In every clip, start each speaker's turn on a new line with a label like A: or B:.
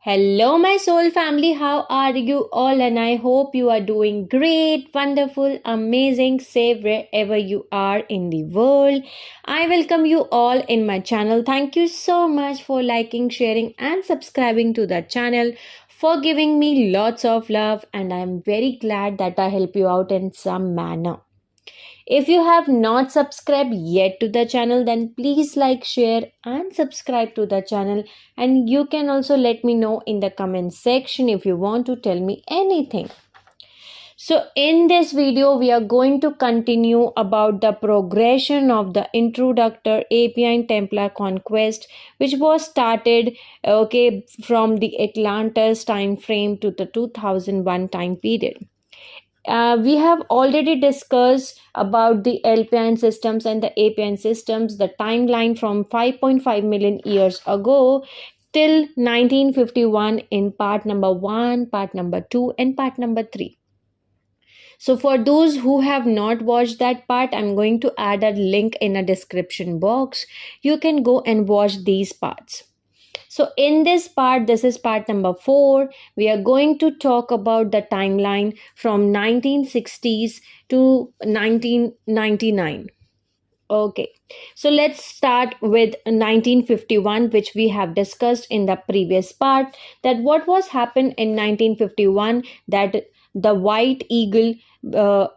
A: Hello, my soul family. How are you all? And I hope you are doing great, wonderful, amazing, safe wherever you are in the world. I welcome you all in my channel. Thank you so much for liking, sharing, and subscribing to the channel, for giving me lots of love. And I am very glad that I help you out in some manner. If you have not subscribed yet to the channel, then please like, share, and subscribe to the channel. And you can also let me know in the comment section if you want to tell me anything. So in this video, we are going to continue about the progression of the introductor APIN Templar conquest, which was started from the Atlantis time frame to the 2001 time period. We have already discussed about the LPIN systems and the APIN systems, the timeline from 5.5 million years ago till 1951 in part number 1, part number 2, and part number 3. So for those who have not watched that part, I'm going to add a link in a description box. You can go and watch these parts. So in this part, this is part number 4, we are going to talk about the timeline from 1960s to 1999. Okay, so let's start with 1951, which we have discussed in the previous part, that what was happened in 1951, that the White Eagle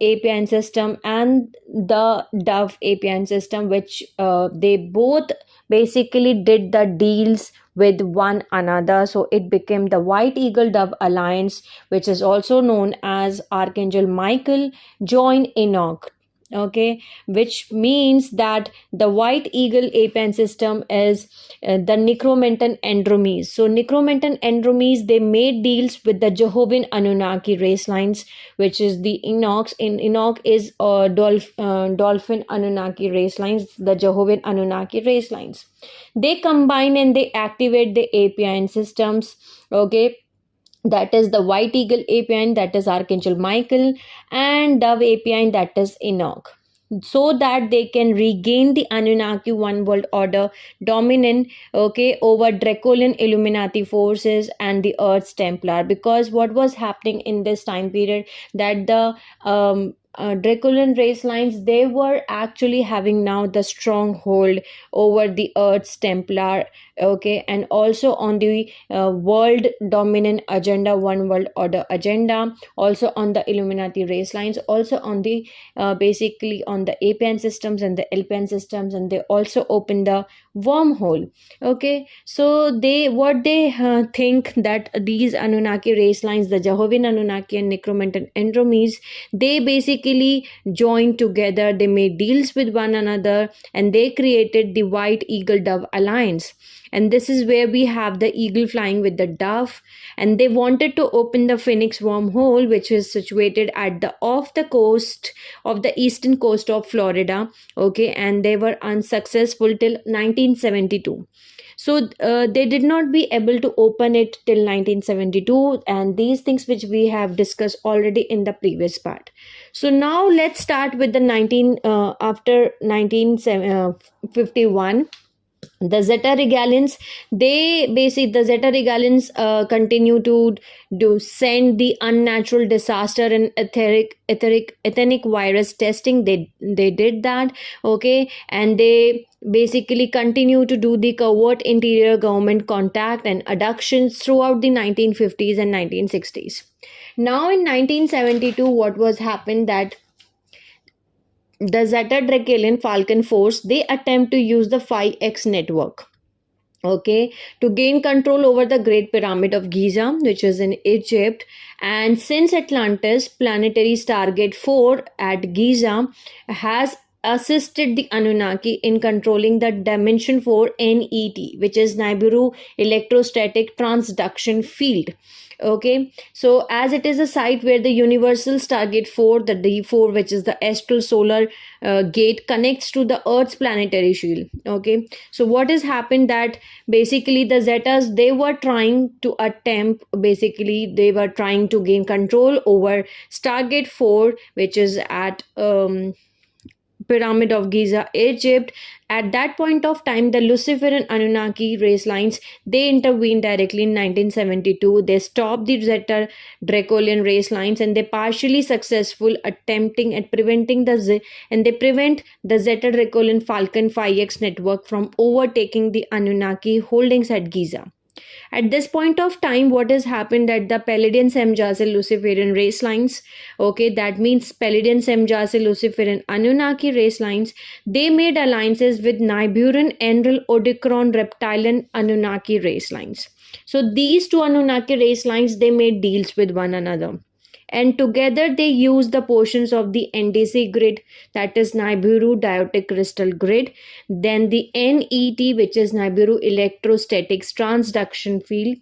A: APIN system and the Dove APIN system, which they both basically did the deals with one another. So it became the White Eagle Dove Alliance, which is also known as Archangel Michael joined Enoch. Okay, which means that the White Eagle APIN system is the Necromantan Andromes. So Necromantan Andromes, they made deals with the Jehovah Anunnaki race lines, which is the Enoch. In Enoch is Dolphin Anunnaki race lines, the Jehovah Anunnaki race lines. They combine and they activate the APIN systems. Okay, that is the White Eagle APIN, that is Archangel Michael, and Dove APIN, that is Enoch, so that they can regain the Anunnaki one world order dominant over Dracolian Illuminati forces and the Earth's Templar. Because what was happening in this time period, that the Dracolian race lines, they were actually having now the stronghold over the Earth's Templar, and also on the world dominant agenda, one world order agenda, also on the Illuminati race lines, also on the basically on the APIN systems and the LPIN systems, and they also open the wormhole. Okay, so they think that these Anunnaki race lines, the Jehovah Anunnaki and Necromantan Andromes, they basically joined together, they made deals with one another, and they created the White Eagle Dove Alliance. And this is where we have the eagle flying with the dove, and they wanted to open the Phoenix wormhole, which is situated at the off the coast of the eastern coast of Florida. Okay, and they were unsuccessful till 1972. So they did not be able to open it till 1972, and these things which we have discussed already in the previous part. So now let's start with the after 1951. The Zeta Regalians, the Zeta Regalians continue to send the unnatural disaster and ethnic virus testing. They did that. Okay, and they basically continue to do the covert interior government contact and abductions throughout the 1950s and 1960s. Now in 1972, what was happened, that the Zeta Dracolian Falcon Force, they attempt to use the 5X network, okay, to gain control over the Great Pyramid of Giza, which is in Egypt. And since Atlantis, planetary Stargate 4 at Giza has assisted the Anunnaki in controlling the Dimension 4 NET, which is Nibiru Electrostatic Transduction Field. Okay, so as it is a site where the Universal Stargate 4, the D4, which is the astral solar gate, connects to the Earth's planetary shield. Okay, so what has happened, that basically the Zetas, they were trying to gain control over Stargate 4, which is at Pyramid of Giza, Egypt. At that point of time, the Luciferian Anunnaki race lines, they intervened directly in 1972. They stopped the Zeta Dracolian race lines, and they partially successful attempting at preventing and they prevent the Zeta Dracolian Falcon 5X network from overtaking the Anunnaki holdings at Giza. At this point of time, what has happened that the Palladian Semjazi Luciferian race lines, okay, that means Palladian Semjazi Luciferian Anunnaki race lines, they made alliances with Nibiruan Enlil Odicron Reptilian Anunnaki race lines. So these two Anunnaki race lines, they made deals with one another, and together they use the portions of the NDC grid, that is Nibiru Diotic Crystal Grid, then the NET, which is Nibiru Electrostatics Transduction Field,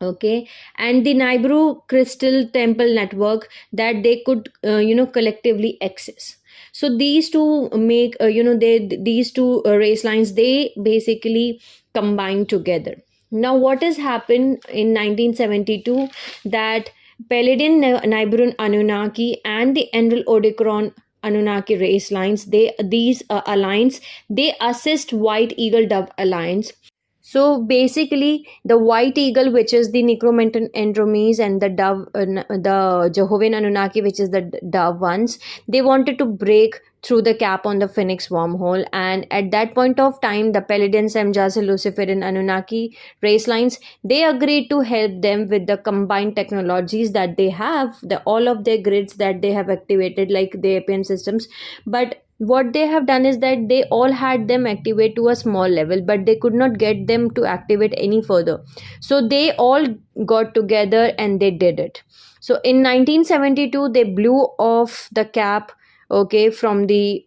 A: okay, and the Nibiru Crystal Temple Network that they could collectively access. So these two make these two race lines, they basically combine together. Now what has happened in 1972 that Palladian Nibiruan Anunnaki and the Enlil Odicron Anunnaki race lines, these alliance, they assist White Eagle Dove Alliance. So basically, the white eagle, which is the Necromantic Andromes, and the dove, the Jehovah's Anunnaki, which is the dove ones, they wanted to break through the cap on the Phoenix wormhole. And at that point of time, the Palladian, Semjas, Luciferian Anunnaki race lines, they agreed to help them with the combined technologies that they have, all of their grids that they have activated, like the APIN systems. But what they have done is that they all had them activate to a small level, but they could not get them to activate any further. So they all got together and they did it. So in 1972 they blew off the cap, okay, from the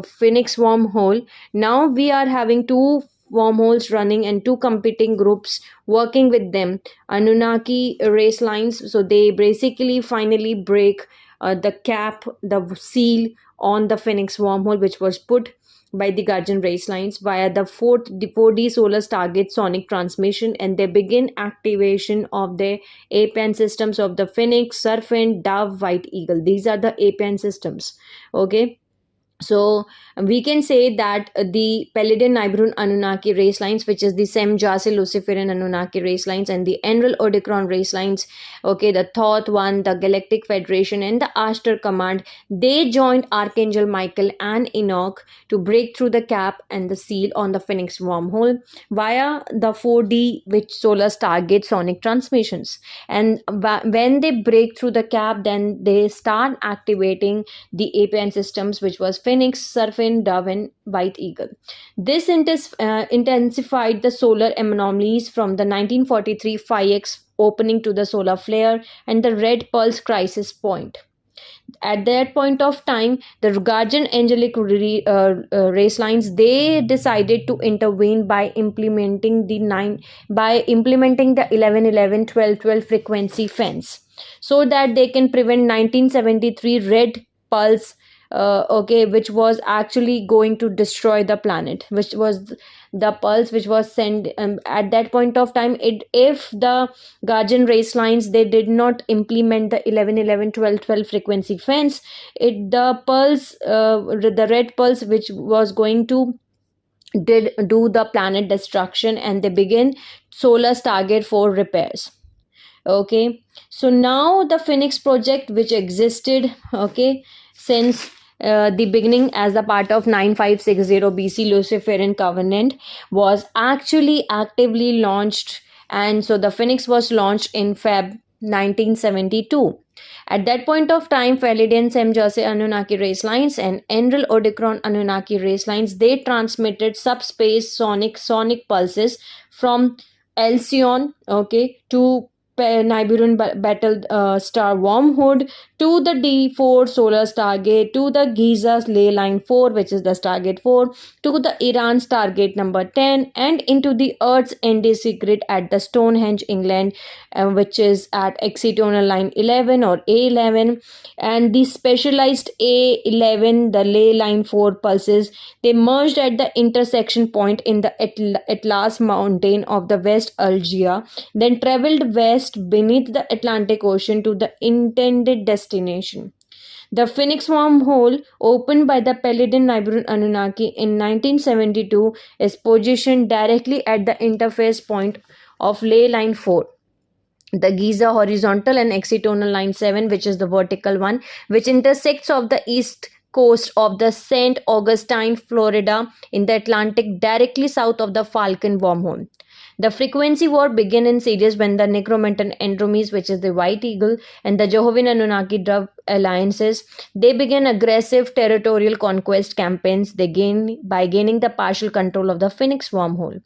A: Phoenix wormhole. Now we are having two wormholes running and two competing groups working with them, Anunnaki race lines. So they basically finally break the cap, the seal on the Phoenix wormhole, which was put by the Guardian race lines via the 4D solar stargate sonic transmission, and they begin activation of the APN systems of the Phoenix, Serpent, Dove, White Eagle. These are the APN systems, okay. So we can say that the Palladian Nibiruan Anunnaki race lines, which is the Semjase Luciferian Anunnaki race lines, and the Enlil Odicron race lines, okay, the Thoth one, the Galactic Federation, and the Ashtar Command, they joined Archangel Michael and Enoch to break through the cap and the seal on the Phoenix wormhole via the 4D which solar stargate sonic transmissions. And when they break through the cap, then they start activating the APN systems, which was Phoenix, Serpent, Dove, and White Eagle. This intensified the solar anomalies from the 1943 5X opening to the solar flare and the red pulse crisis point. At that point of time, the Guardian angelic race lines, they decided to intervene by implementing the 1111 1212 frequency fence, so that they can prevent 1973 red pulse, okay, which was actually going to destroy the planet, which was the pulse which was sent at that point of time. If the Guardian race lines, they did not implement the 1111 1212 frequency fence, the pulse, the red pulse, which was going to do the planet destruction, and they begin solar stargate for repairs. Okay, so now the Phoenix project, which existed, okay, since the beginning as a part of 9560 BC Luciferian covenant, was actually actively launched, and so the Phoenix was launched in Feb 1972. At that point of time, Palladian Semjase Anunnaki race lines and Enlil Odicron Anunnaki race lines, they transmitted subspace sonic pulses from Alcyon, okay, to Nibiruan Battle Star Wormhood, to the D4 Solar Stargate, to the Giza Ley Line 4, which is the Stargate 4, to the Iran Stargate number 10, and into the Earth's NDC grid at the Stonehenge, England, which is at Excitonal Line 11 or A11, and the specialized A11, the Ley Line 4 pulses, they merged at the intersection point in the Atlas Mountain of the West Algeria, then traveled west beneath the Atlantic Ocean to the intended destination. The Phoenix wormhole, opened by the Paladin Neighborhood Anunnaki in 1972, is positioned directly at the interface point of ley line 4, the Giza horizontal, and excitonal line 7, which is the vertical one, which intersects of the east coast of the St. Augustine, Florida, in the Atlantic, directly south of the Falcon wormhole. The frequency war began in series when the Necromantan Andromes, which is the White Eagle, and the Jehovah Anunnaki Dove alliances, they began aggressive territorial conquest campaigns. They gain by gaining the partial control of the Phoenix wormhole.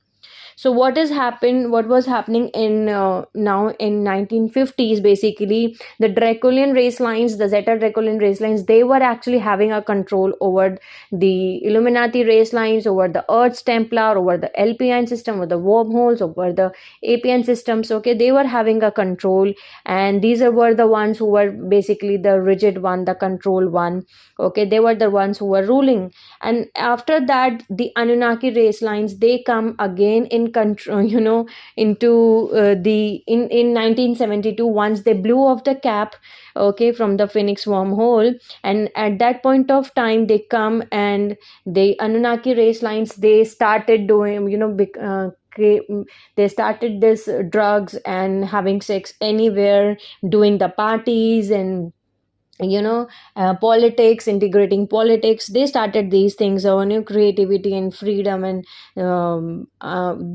A: So what was happening in now in 1950s, basically the Dracolian race lines, the Zeta Dracolian race lines, they were actually having a control over the Illuminati race lines, over the Earth's Templar, over the LPIN system, over the wormholes, over the APN systems. Okay, they were having a control, and these were the ones who were basically the rigid one, the control one. Okay, they were the ones who were ruling. And after that, the Anunnaki race lines, they come again in control, into the in 1972, once they blew off the cap, okay, from the Phoenix wormhole. And at that point of time, they come, and the Anunnaki race lines, they started doing, they started this drugs and having sex anywhere, doing the parties, and politics, integrating politics. They started these things, new creativity and freedom, and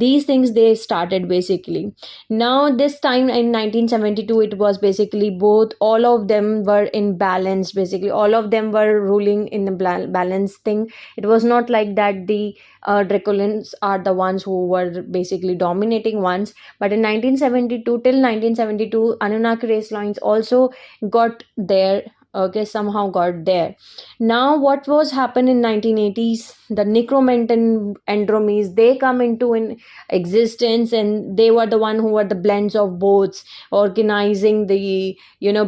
A: these things they started basically. Now this time in 1972, it was basically both, all of them were in balance, basically all of them were ruling in the balance thing. It was not like that the Dracolians are the ones who were basically dominating ones, but in 1972, till 1972, Anunnaki race lines also got there, okay, somehow got there. Now what was happened in 1980s, the Necromantan Andromes, they come into in existence, and they were the one who were the blends of both, organizing the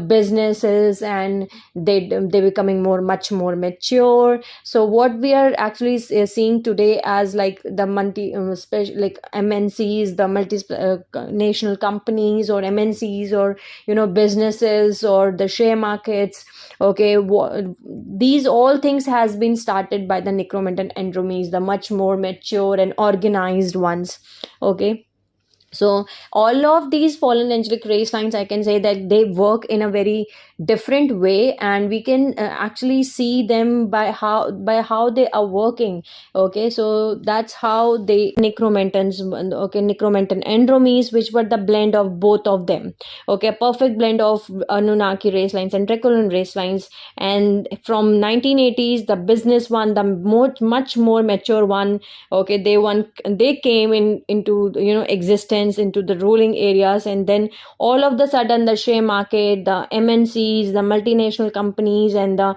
A: businesses, and they becoming much more mature. So what we are actually seeing today as like the special, like MNCs, the national companies, or MNCs, or businesses, or the share markets. Okay, these all things has been started by the Necromantan Andromes, the much more mature and organized ones. Okay, so all of these fallen angelic race lines, I can say that they work in a very different way, and we can actually see them by how they are working. Okay, so that's how they Necromantans, okay, Necromantan Andromes, which were the blend of both of them. Okay, a perfect blend of Anunnaki race lines and Dracolian race lines. And from 1980s, the business one, the much more mature one, okay, they came into existence, into the ruling areas. And then all of the sudden, the share market, the MNCs, the multinational companies, and the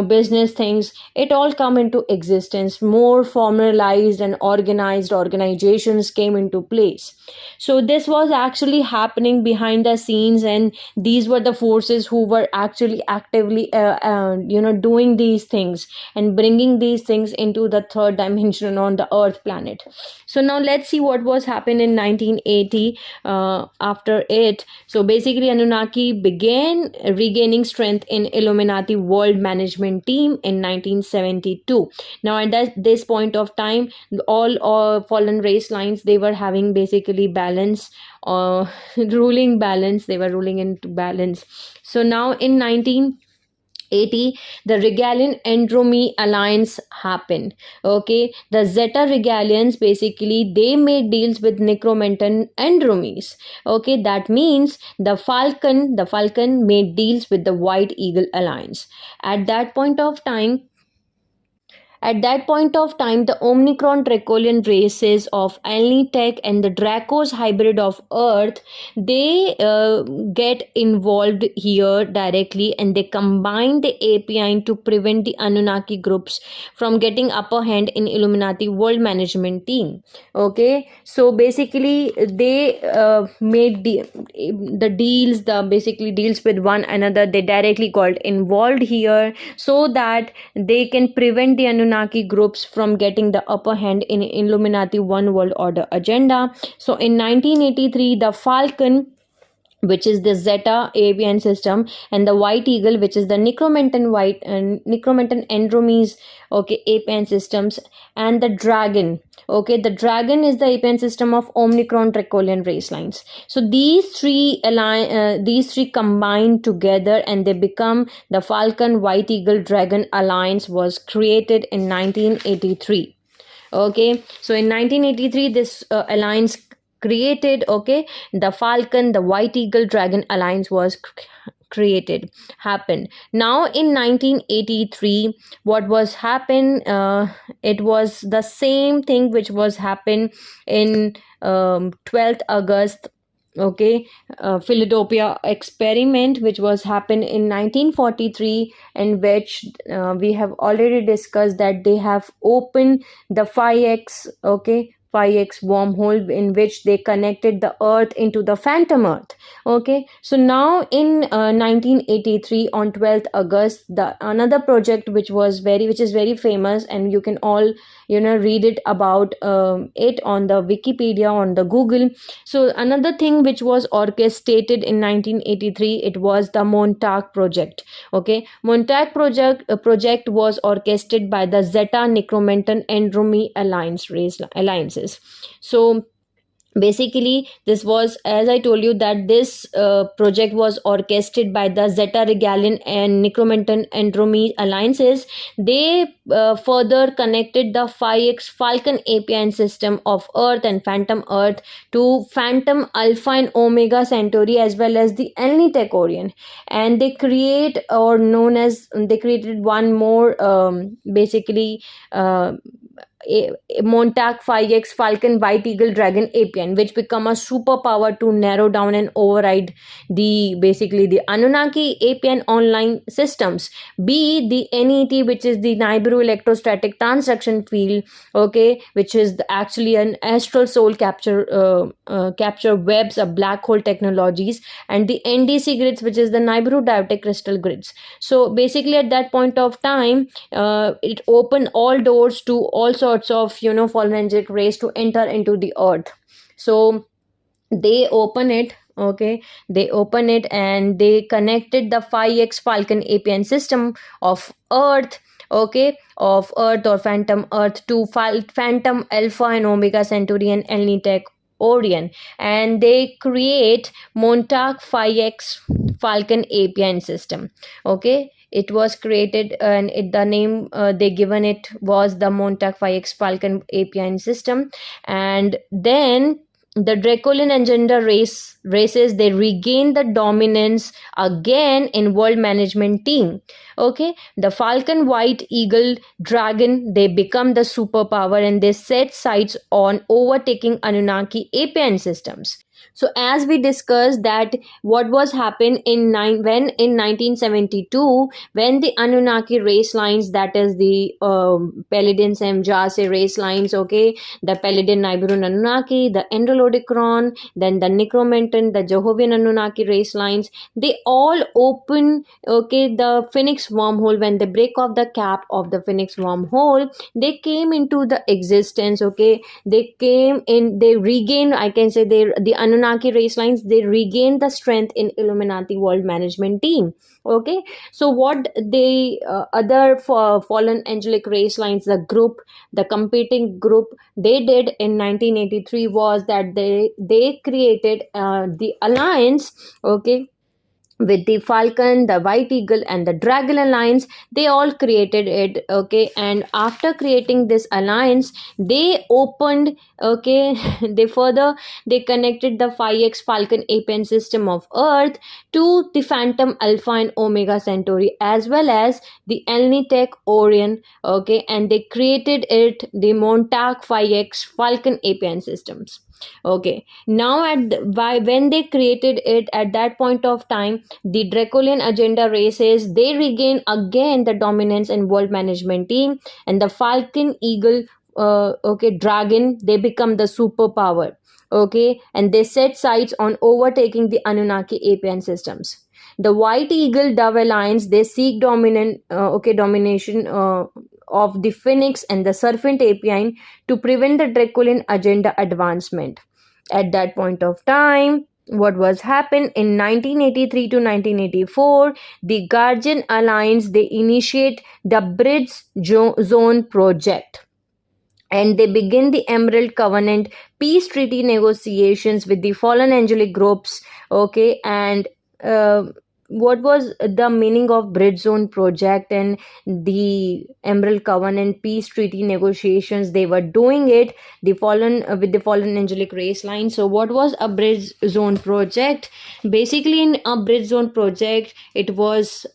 A: business things, it all come into existence. More formalized and organized organizations came into place. So this was actually happening behind the scenes, and these were the forces who were actually actively doing these things and bringing these things into the third dimension on the Earth planet. So now let's see what was happened in 1980 after it. So basically, Anunnaki began regaining strength in Illuminati World Management Team in 1972. Now at this point of time, all fallen race lines, they were having basically balance, ruling balance. They were ruling into balance. So now in 1980, the Regalian Andromy alliance happened. Okay, the Zeta Regalians, basically they made deals with Necromantan Andromes. Okay, that means the Falcon made deals with the White Eagle alliance. At that point of time, the Omicron Dracolian races of Alnitech and the Dracos hybrid of Earth, they get involved here directly, and they combine the APIN to prevent the Anunnaki groups from getting upper hand in Illuminati World Management Team. Okay, so basically they made the deals, the basically deals with one another. They directly got involved here so that they can prevent the Anunnaki groups from getting the upper hand in Illuminati One World Order agenda. So in 1983, the Falcon which is the Zeta APN system, and the White Eagle, which is the Necromenton Andromes, okay, APN systems, and the Dragon. Okay, the Dragon is the APN system of Omicron Dracolian race lines. So these three combined together, and they become the Falcon White Eagle Dragon Alliance was created in 1983. Okay, so in 1983 this alliance created, okay, the Falcon, the White Eagle Dragon Alliance was created, happened. Now in 1983, what was happened, it was the same thing which was happened in 12th August, okay, Philadelphia experiment, which was happened in 1943, in which we have already discussed that they have opened the 5x, okay, 5x wormhole, in which they connected the earth into the phantom earth. Okay, so now in 1983 on 12th August, the another project which is very famous, and you can all read it about it on the Wikipedia, on the Google. So another thing which was orchestrated in 1983, it was the Montauk project. Okay, Montauk project was orchestrated by the Zeta Necromenton Andromy alliances. So basically, this was, as I told you, that this project was orchestrated by the Zeta Regalian and Necromenton Andromy alliances. They further connected the 5x Falcon APN system of Earth and Phantom Earth to Phantom Alpha and Omega Centauri, as well as the Elnitech Orion, and they created one more, basically, Montauk 5x Falcon White Eagle Dragon APN, which become a superpower to narrow down and override the Anunnaki APN online systems. B, the NET, which is the Nibiru electrostatic transduction field, okay, which is actually an astral soul capture webs of black hole technologies, and the NDC grids, which is the Nibiru diotic crystal grids. So basically, at that point of time, it opened all doors to all sorts of fallen angelic rays to enter into the earth. So they open it, okay, they open it, and they connected the 5x Falcon APN system of Earth, okay, of Earth or Phantom Earth to Phantom Alpha and Omega Centauri and Elnitech Orion, and they create Montauk 5x Falcon APN system. Okay, it was created, and the name they given it was the Montauk 5x Falcon APN system. And then the Dracolian and gender races, they regain the dominance again in world management team. Okay, the Falcon White Eagle Dragon, they become the superpower, and they set sights on overtaking Anunnaki APN systems. So as we discussed that what was happened in 1972, when the Anunnaki race lines, that is the Palladian Semjase race lines, okay, the Palladian Nibiru Anunnaki, the Enrolodicron, then the Necromenton, the Jehovian Anunnaki race lines, they all open, okay, the Phoenix wormhole. When they break off the cap of the Phoenix wormhole, they came into the existence, okay, they came in, they regained, I can say, the Anunnaki race lines, they regained the strength in Illuminati world management team. Okay, so what they other fallen angelic race lines, the competing group, they did in 1983 was that they created the alliance, okay, with the Falcon, the White Eagle, and the Dragon Alliance. They all created it, okay, and after creating this alliance, they opened, okay, they connected the 5x Falcon APN system of Earth to the Phantom Alpha and Omega Centauri, as well as the Elnitech Orion, okay, and they created it the Montauk 5x Falcon APN systems. Okay, now when they created it, at that point of time, the Dracolian agenda races, they regain again the dominance in world management team, and the Falcon Eagle, okay, Dragon, they become the superpower, okay, and they set sights on overtaking the Anunnaki APN systems. The White Eagle Dove Alliance, they seek domination of the Phoenix and the Serpent APN to prevent the Dracolian agenda advancement. At that point of time, what was happened in 1983 to 1984, the Guardian Alliance, they initiate the Zone project, and they begin the Emerald Covenant peace treaty negotiations with the fallen angelic groups. Okay, and uh, what was the meaning of Bridge Zone project and the Emerald Covenant peace treaty negotiations? They were doing it the fallen with the fallen angelic race line. So, what was a Bridge Zone project? Basically, in a Bridge Zone project, it was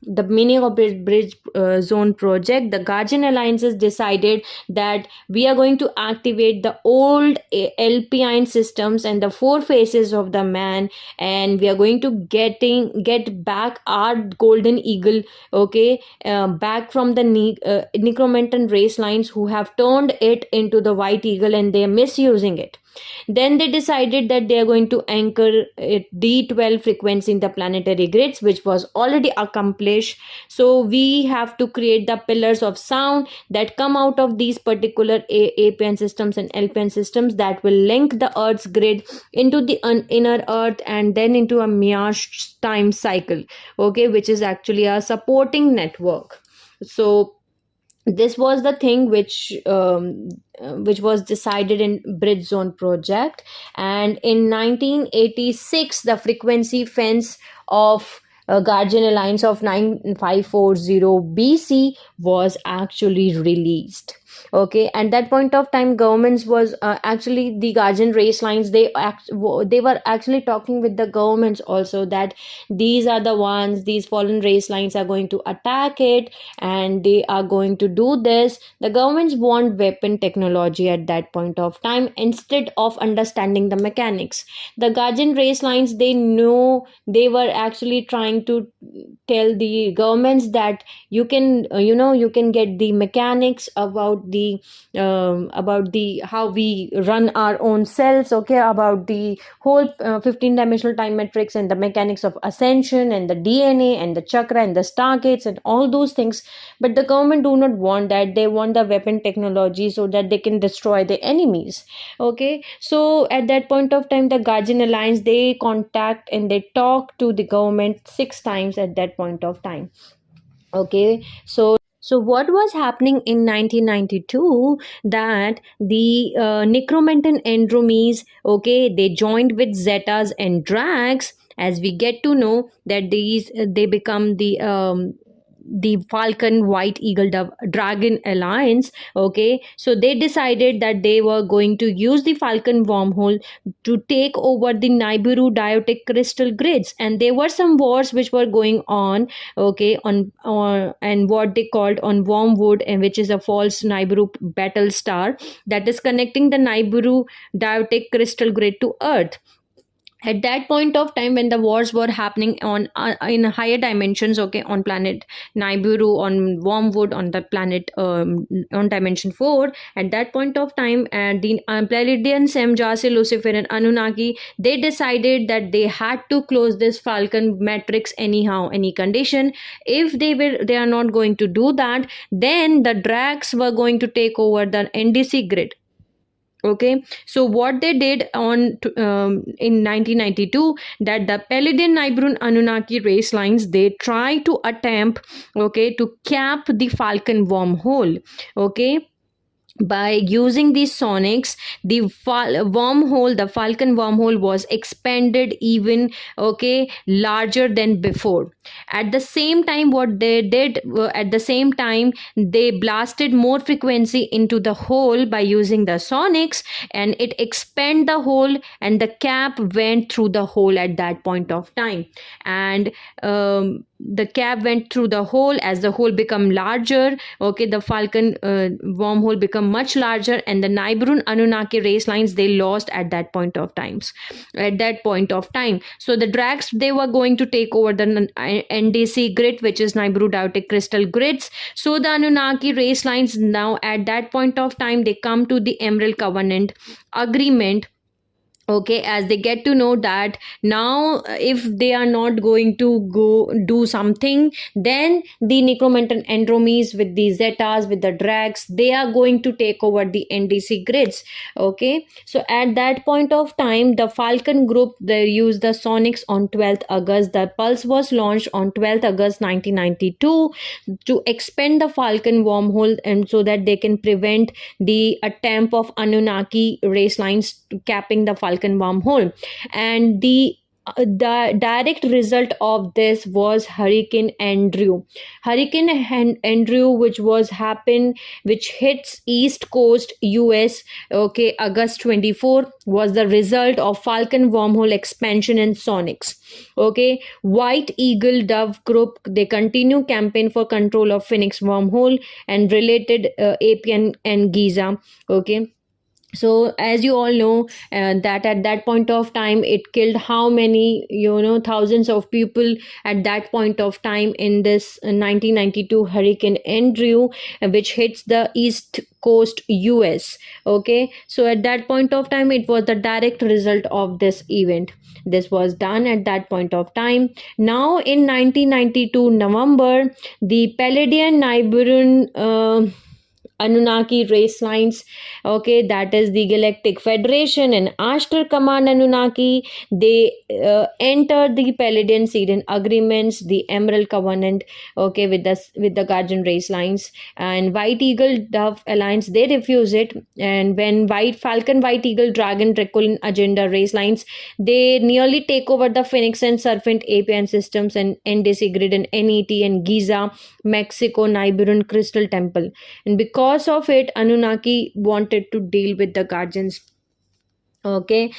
A: the meaning of Bridge Zone project. The Guardian Alliances decided that we are going to activate the old LPIN systems and the four faces of the man, and we are going to get back our golden eagle, okay, back from the necromantan race lines who have turned it into the white eagle and they are misusing it. Then they decided that they are going to anchor it D12 frequency in the planetary grids, which was already accomplished. So we have to create the pillars of sound that come out of these particular APN systems and LPN systems that will link the Earth's grid into the inner Earth and then into a Miash time cycle, okay, which is actually a supporting network. So this was the thing which was decided in Bridge Zone project. And in 1986, the frequency fence of Guardian Alliance of 9540 BC was actually released. Okay, at that point of time, governments was actually the Guardian race lines. They were actually talking with the governments also that these are the ones, these fallen race lines are going to attack it, and they are going to do this. The governments want weapon technology at that point of time instead of understanding the mechanics. The Guardian race lines, they know, they were actually trying to tell the governments that you can you can get the mechanics about the how we run our own cells, okay, about the whole 15 dimensional time matrix and the mechanics of ascension and the DNA and the chakra and the stargates and all those things. But the government do not want that. They want the weapon technology so that they can destroy the enemies. Okay, so at that point of time, the Guardian Alliance, they contact and they talk to the government 6 times at that point of time. Okay, so what was happening in 1992, that the necromantan andromes, okay, they joined with zetas and drags, as we get to know that these they become the Falcon White Eagle Dragon Alliance. Okay, so they decided that they were going to use the Falcon wormhole to take over the Nibiru diotic crystal grids, and there were some wars which were going on, okay, on and what they called on Wormwood, and which is a false Nibiru battle star that is connecting the Nibiru diotic crystal grid to Earth. At that point of time, when the wars were happening on in higher dimensions, okay, on planet Nibiru, on Wormwood, on the planet on dimension 4, at that point of time, the Pleiadian, Sem, Jase, Lucifer and Anunnaki, they decided that they had to close this Falcon matrix anyhow, any condition. If they are not going to do that, then the Dracs were going to take over the NDC grid. Okay, so what they did in 1992, that the Palladian, Nibiru, Anunnaki race lines, they try to attempt, okay, to cap the Falcon wormhole, okay, by using these sonics. The wormhole, the Falcon wormhole, was expanded even, okay, larger than before. At the same time, what they did, at the same time, they blasted more frequency into the hole by using the sonics, and it expand the hole, and the cap went through the hole at that point of time. And the cap went through the hole. As the hole become larger, okay, the Falcon wormhole become much larger, and the Nibiru Anunnaki race lines, they lost at that point of times. At that point of time, so the Drags, they were going to take over the NDC grid, which is Nibiru diotic crystal grids. So the Anunnaki race lines, now at that point of time, they come to the Emerald Covenant agreement, okay, as they get to know that now if they are not going to go do something, then the necromancer andromes with the zetas, with the drags, they are going to take over the ndc grids. Okay, so at that point of time, the falcon group, they used the sonics on 12th august. The pulse was launched on 12th august 1992 to expand the falcon wormhole, and so that they can prevent the attempt of Anunnaki race lines capping the Falcon wormhole. And the direct result of this was Hurricane Andrew. Andrew, which hits East Coast US, okay, August 24, was the result of Falcon wormhole expansion and sonics. Okay, White Eagle Dove Group, they continue campaign for control of Phoenix wormhole and related APN and Giza. Okay, so as you all know, that at that point of time it killed how many, thousands of people at that point of time in this 1992 hurricane andrew, which hits the east coast us. Okay, so at that point of time it was the direct result of this event. This was done at that point of time. Now in 1992 november, the palladian nibiruan Anunnaki race lines, okay, that is the Galactic Federation and Ashtar Command Anunnaki, they entered the Palladian Syrian agreements, the Emerald Covenant, okay, with the Guardian race lines, and White Eagle Dove Alliance, they refuse it. And when White Eagle Dragon Draculin Agenda race lines, they nearly take over the Phoenix and Serpent APN systems and NDC Grid and NET and Giza, Mexico, Nibiruan Crystal Temple. And because of it, Anunnaki wanted to deal with the guardians. Okay,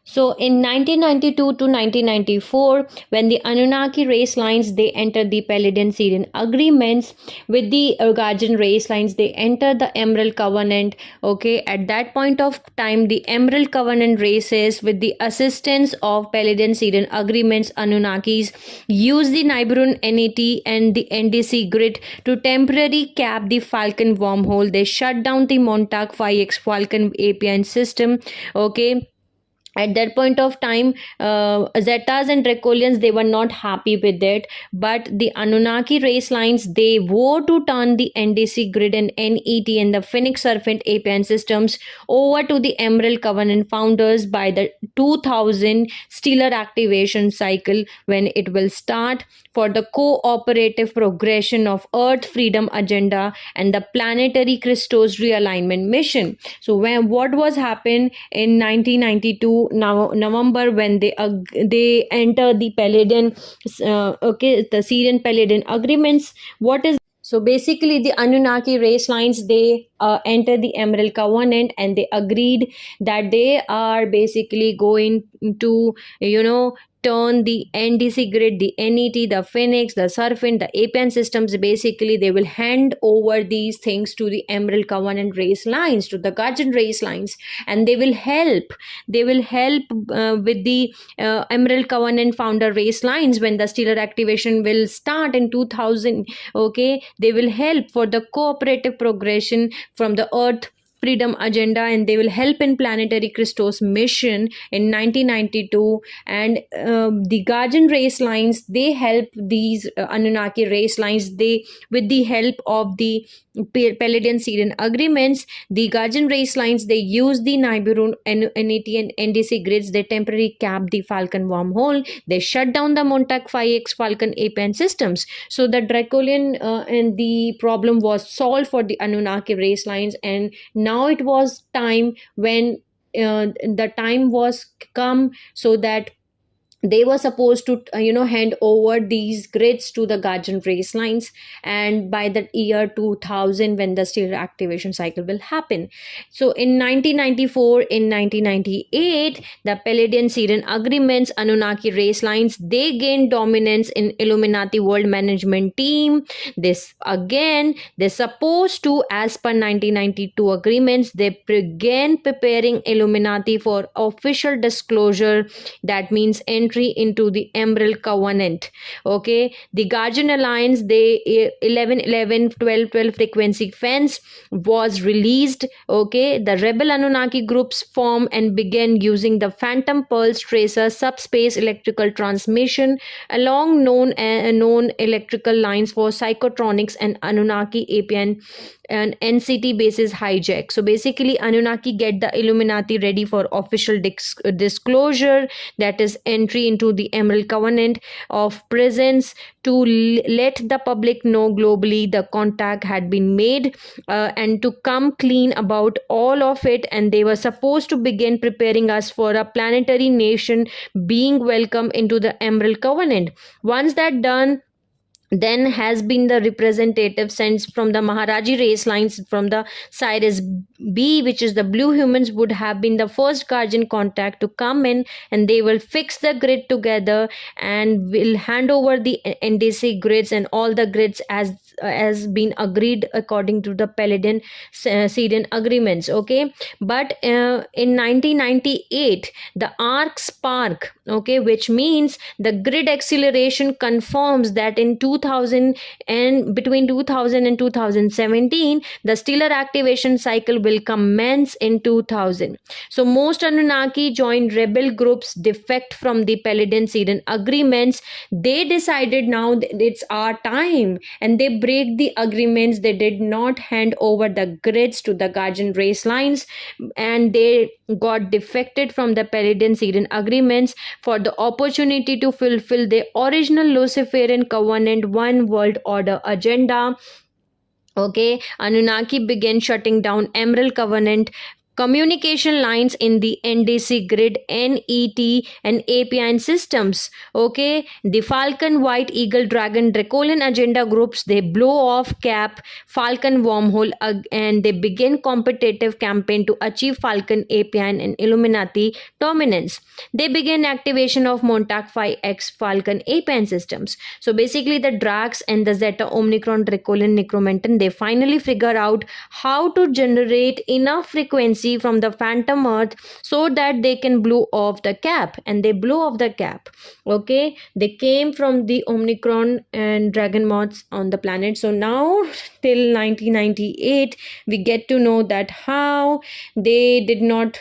A: so in 1992 to 1994, when the Anunnaki race lines, they entered the Palladian Syrian agreements with the Guardian race lines, they entered the Emerald Covenant. Okay, at that point of time, the Emerald Covenant races, with the assistance of Palladian Syrian agreements, Anunnakis use the Nibiruan NET and the NDC grid to temporarily cap the Falcon wormhole. They shut down the Montauk 5X Falcon API system. Okay, at that point of time, zetas and dracolians, they were not happy with it, but the anunnaki race lines, they were to turn the ndc grid and net and the phoenix serpent apn systems over to the emerald covenant founders by the 2000 stellar activation cycle, when it will start for the cooperative progression of earth freedom agenda and the planetary Christos realignment mission. So what was happened in 1992 November, when they enter the Palladian, the Syrian Palladian agreements? What is so basically the Anunnaki race lines, they enter the Emerald Covenant and they agreed that they are basically going to turn the NDC grid, the NET, the Phoenix, the Serpent, the APN systems. Basically, they will hand over these things to the Emerald Covenant race lines, to the Guardian race lines, and they will help. They will help with the Emerald Covenant founder race lines when the stellar activation will start in 2000. Okay, they will help for the cooperative progression from the Earth freedom agenda, and they will help in planetary Christos mission in 1992. And the guardian race lines, they help these Anunnaki race lines, they, with the help of the Palladian Syrian agreements, the guardian race lines, they use the Nibiruan NET and NDC grids, they temporarily cap the Falcon wormhole, they shut down the Montauk 5X Falcon APN systems. So the Dracolian and the problem was solved for the Anunnaki race lines, and now it was time when the time was come, so that they were supposed to hand over these grids to the guardian race lines, and by the year 2000, when the stellar activation cycle will happen. So in 1994, in 1998, the Palladian Syrian agreements, Anunnaki race lines, they gained dominance in Illuminati world management team. This again, they're supposed to, as per 1992 agreements, they began preparing Illuminati for official disclosure. That means entry entry into the Emerald Covenant. Okay, the Guardian Alliance, the 11-11-12-12 frequency fence was released. Okay, the rebel Anunnaki groups formed and began using the Phantom Pulse Tracer subspace electrical transmission along known electrical lines for psychotronics and Anunnaki APN and NCT basis hijack. So basically, Anunnaki get the Illuminati ready for official disclosure, that is entry into the Emerald Covenant of presence, to let the public know globally the contact had been made, and to come clean about all of it. And they were supposed to begin preparing us for a planetary nation being welcome into the Emerald Covenant. Once that done, then has been the representative sent from the Maharaji race lines from the Cyrus B, which is the blue humans, would have been the first guardian contact to come in, and they will fix the grid together and will hand over the NDC grids and all the grids as been agreed according to the Palladian Syrian agreements. Okay, but in 1998, the arc spark, okay, which means the grid acceleration confirms that in 2000 and between 2000 and 2017 the stellar activation cycle will commence in 2000. So most Anunnaki joined rebel groups, defect from the Palladian Syrian agreements. They decided now it's our time, and they break the agreements. They did not hand over the grids to the guardian race lines, and they got defected from the Palladian Syrian agreements for the opportunity to fulfill the original Luciferian Covenant One World Order agenda. Okay, Anunnaki began shutting down Emerald Covenant communication lines in the NDC grid, NET, and APINS systems. Okay, the Falcon, White Eagle, Dragon, Dracolian agenda groups, they blow off Cap, Falcon wormhole, and they begin competitive campaign to achieve Falcon, APIN, and Illuminati dominance. They begin activation of Montauk 5X Falcon APIN systems. So basically, the Drax and the Zeta Omicron Dracolian Necromantan, they finally figure out how to generate enough frequency from the phantom earth so that they can blow off the cap, and they blow off the cap. Okay, they came from the Omicron and dragon moths on the planet. So now till 1998 we get to know that how they did not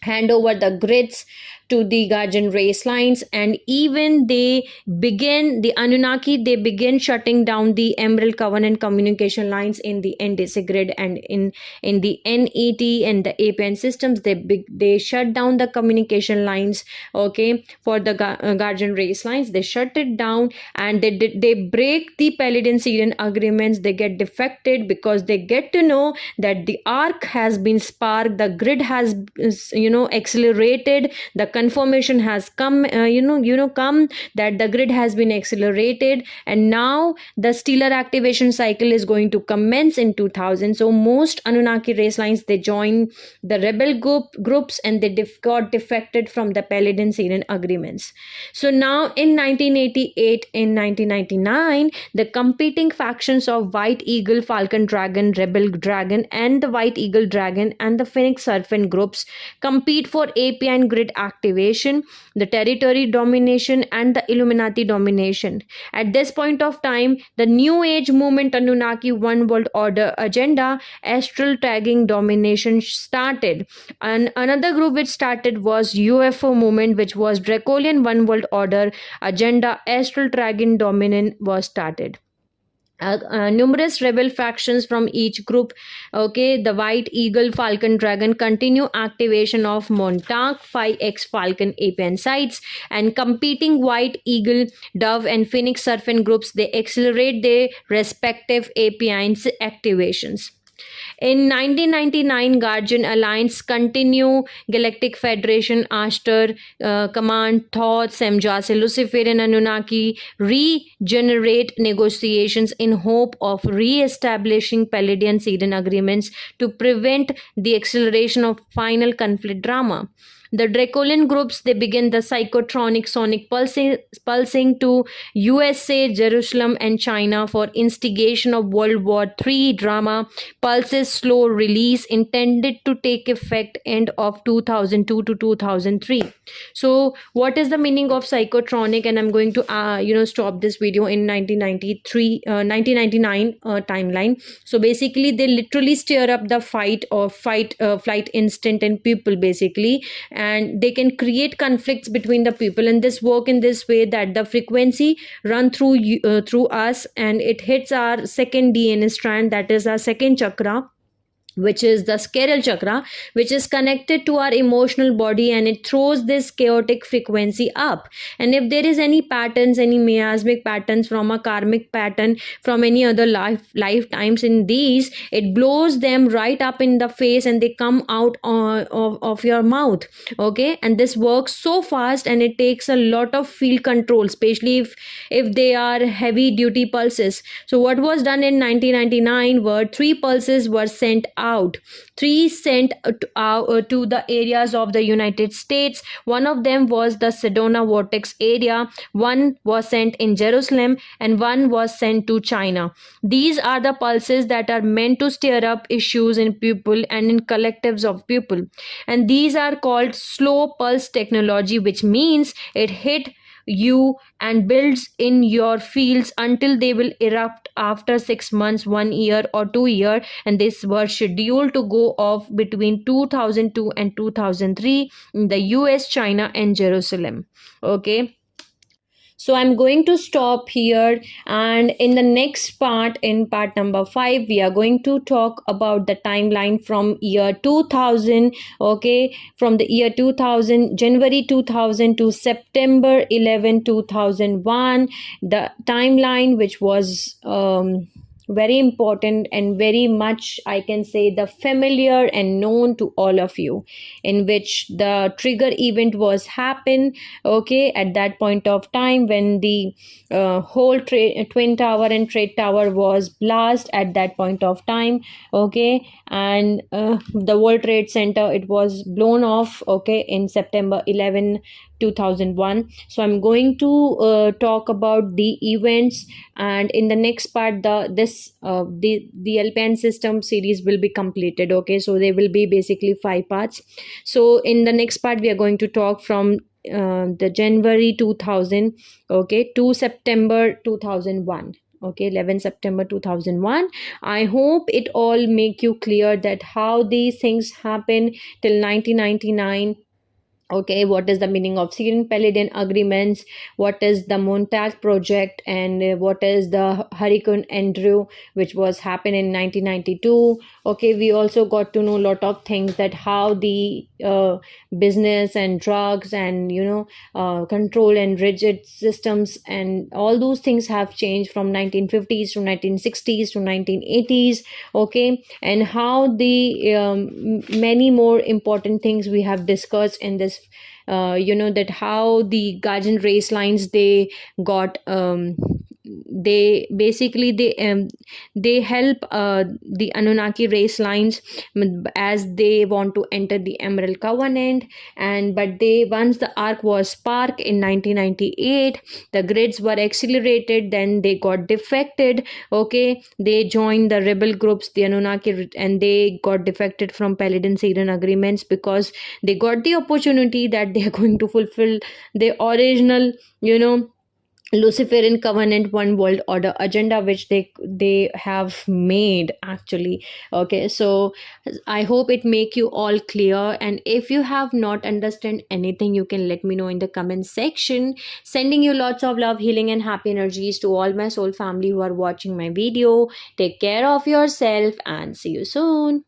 A: hand over the grids to the guardian race lines, and even the Anunnaki, they begin shutting down the Emerald Covenant communication lines in the NDC grid and in the NET and the APN systems. They shut down the communication lines, okay, for the guardian race lines. They shut it down, and they break the Palladian Syrian agreements. They get defected because they get to know that the arc has been sparked, the grid has accelerated, the confirmation has come come that the grid has been accelerated, and now the stellar activation cycle is going to commence in 2000. So most Anunnaki race lines, they join the rebel groups, and they got defected from the Palladian Syrian agreements. So now in 1988, in 1999, the competing factions of White Eagle, Falcon Dragon, Rebel Dragon, and the White Eagle Dragon and the Phoenix Serpent groups compete for APN grid activation, the territory domination, and the Illuminati domination. At this point of time, the New Age movement Anunnaki One World Order agenda, astral tagging domination started. And another group which started was UFO movement, which was Dracolian One World Order agenda, astral tagging dominant was started. Numerous rebel factions from each group, okay, the White Eagle, Falcon Dragon continue activation of Montauk 5X Falcon APN sites, and competing White Eagle, Dove, and Phoenix Serpent groups, they accelerate their respective APINS activations. In 1999, Guardian Alliance continue, Galactic Federation, Ashtar Command, Thoth, Semjas, Luciferian Anunnaki regenerate negotiations in hope of re-establishing Palladian Syrian agreements to prevent the acceleration of final conflict drama. The Dracolian groups, they begin the psychotronic sonic pulsing to USA, Jerusalem, and China for instigation of World War III drama. Pulses slow release intended to take effect end of 2002 to 2003. So what is the meaning of psychotronic? And I'm going to stop this video in 1999 timeline. So basically they literally stir up the flight instinct in people basically, and they can create conflicts between the people, and this work in this way that the frequency run through us, and it hits our second DNA strand, that is our second chakra, which is the sacral chakra, which is connected to our emotional body, and it throws this chaotic frequency up. And if there is any patterns, any miasmic patterns from a karmic pattern from any other lifetimes in these, it blows them right up in the face and they come out of your mouth. Okay, and this works so fast, and it takes a lot of field control, especially if they are heavy duty pulses. So what was done in 1999 were 3 pulses were sent out. 3 sent to the areas of the United States. One of them was the Sedona vortex area, one was sent in Jerusalem, and one was sent to China. These are the pulses that are meant to stir up issues in people and in collectives of people, and these are called slow pulse technology, which means it hit you and builds in your fields until they will erupt after 6 months, 1 year, or 2 years. And this was scheduled to go off between 2002 and 2003 in the US, China, and Jerusalem. Okay, so I'm going to stop here, and in the next part, in part number 5, we are going to talk about the timeline from year 2000. Okay, from the year 2000, January 2000 to September 11 2001, the timeline which was very important and very much, I can say, the familiar and known to all of you, in which the trigger event was happen. Okay, at that point of time when the whole twin tower and trade tower was blast at that point of time. Okay, and the World Trade Center, it was blown off. Okay, in September 11 2001. So I'm going to talk about the events, and in the next part the LPINS system series will be completed. Okay, so there will be basically 5 parts. So in the next part we are going to talk from the January 2000, okay, to September 2001. Okay, 11 September 2001. I hope it all make you clear that how these things happen till 1999. Okay, what is the meaning of Syrian-Palestinian agreements, what is the Montauk project, and what is the Hurricane Andrew, which was happened in 1992. Okay, we also got to know a lot of things, that how the business and drugs and control and rigid systems and all those things have changed from 1950s to 1960s to 1980s. Okay, and how the many more important things we have discussed in this, that how the guardian race lines, they got they basically they help the Anunnaki race lines as they want to enter the Emerald Covenant. And but they, once the arc was sparked in 1998, the grids were accelerated, then they got defected. Okay, they joined the rebel groups, the Anunnaki, and they got defected from Paladin Syrian agreements because they got the opportunity that they are going to fulfill the original Luciferian covenant one world order agenda, which they have made actually. Okay, so I hope it make you all clear, and if you have not understand anything, you can let me know in the comment section. Sending you lots of love, healing, and happy energies to all my soul family who are watching my video. Take care of yourself and see you soon.